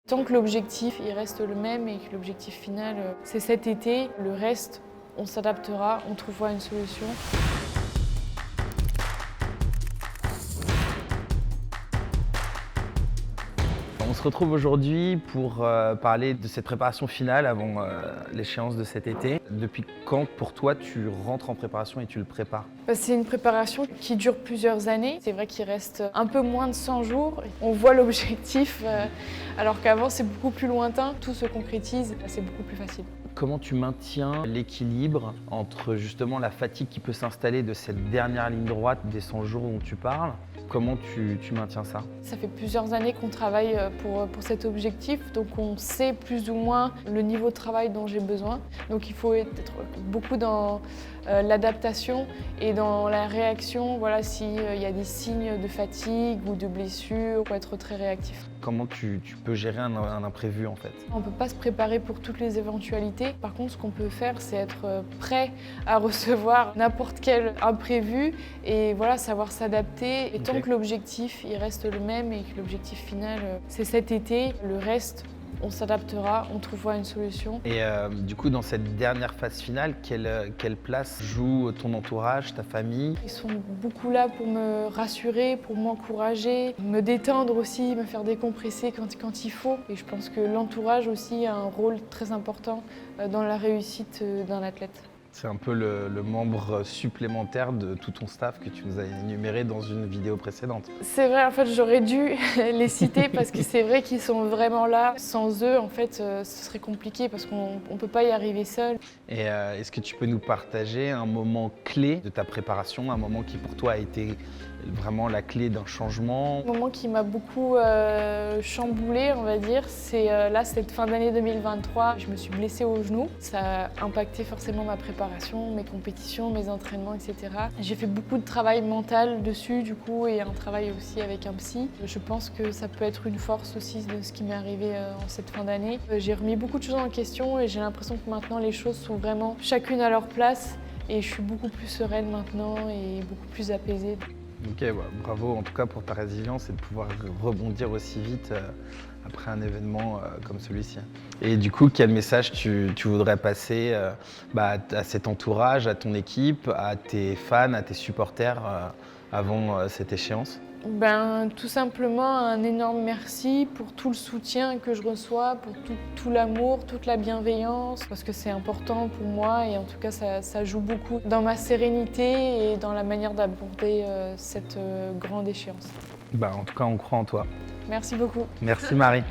Tant que l'objectif il reste le même et que l'objectif final c'est cet été, le reste on s'adaptera, on trouvera une solution. On se retrouve aujourd'hui pour parler de cette préparation finale avant l'échéance de cet été. Depuis quand, pour toi, tu rentres en préparation et tu le prépares? C'est une préparation qui dure plusieurs années. C'est vrai qu'il reste un peu moins de 100 jours. On voit l'objectif, alors qu'avant c'est beaucoup plus lointain. Tout se concrétise, c'est beaucoup plus facile. Comment tu maintiens l'équilibre entre justement la fatigue qui peut s'installer de cette dernière ligne droite des 100 jours dont tu parles? Comment tu maintiens ça? Ça fait plusieurs années qu'on travaille pour cet objectif, donc on sait plus ou moins le niveau de travail dont j'ai besoin. Donc il faut être beaucoup dans l'adaptation et dans la réaction. Voilà, s'il y a des signes de fatigue ou de blessure, il faut être très réactif. Comment tu peux gérer un imprévu en fait? On ne peut pas se préparer pour toutes les éventualités. Par contre, ce qu'on peut faire, c'est être prêt à recevoir n'importe quel imprévu et voilà, savoir s'adapter. Et tant que l'objectif il reste le même et que l'objectif final c'est cet été, le reste on s'adaptera, on trouvera une solution. Et du coup, dans cette dernière phase finale, quelle place joue ton entourage, ta famille? Ils sont beaucoup là pour me rassurer, pour m'encourager, me détendre aussi, me faire décompresser quand il faut. Et je pense que l'entourage aussi a un rôle très important dans la réussite d'un athlète. C'est un peu le membre supplémentaire de tout ton staff que tu nous as énuméré dans une vidéo précédente. C'est vrai, en fait, j'aurais dû les citer parce que c'est vrai qu'ils sont vraiment là. Sans eux, en fait, ce serait compliqué parce qu'on ne peut pas y arriver seul. Et est-ce que tu peux nous partager un moment clé de ta préparation, un moment qui pour toi a été vraiment la clé d'un changement? Le moment qui m'a beaucoup chamboulée, on va dire, c'est là, cette fin d'année 2023. Je me suis blessée au genou. Ça a impacté forcément ma préparation, mes compétitions, mes entraînements, etc. J'ai fait beaucoup de travail mental dessus, du coup, et un travail aussi avec un psy. Je pense que ça peut être une force aussi de ce qui m'est arrivé en cette fin d'année. J'ai remis beaucoup de choses en question et j'ai l'impression que maintenant les choses sont vraiment chacune à leur place et je suis beaucoup plus sereine maintenant et beaucoup plus apaisée. Ok, bah, bravo en tout cas pour ta résilience et de pouvoir rebondir aussi vite après un événement comme celui-ci. Et du coup, quel message tu voudrais passer à cet entourage, à ton équipe, à tes fans, à tes supporters avant cette échéance? Tout simplement un énorme merci pour tout le soutien que je reçois, pour tout l'amour, toute la bienveillance, parce que c'est important pour moi et en tout cas ça joue beaucoup dans ma sérénité et dans la manière d'aborder cette grande échéance. En tout cas, on croit en toi. Merci beaucoup. Merci Marie.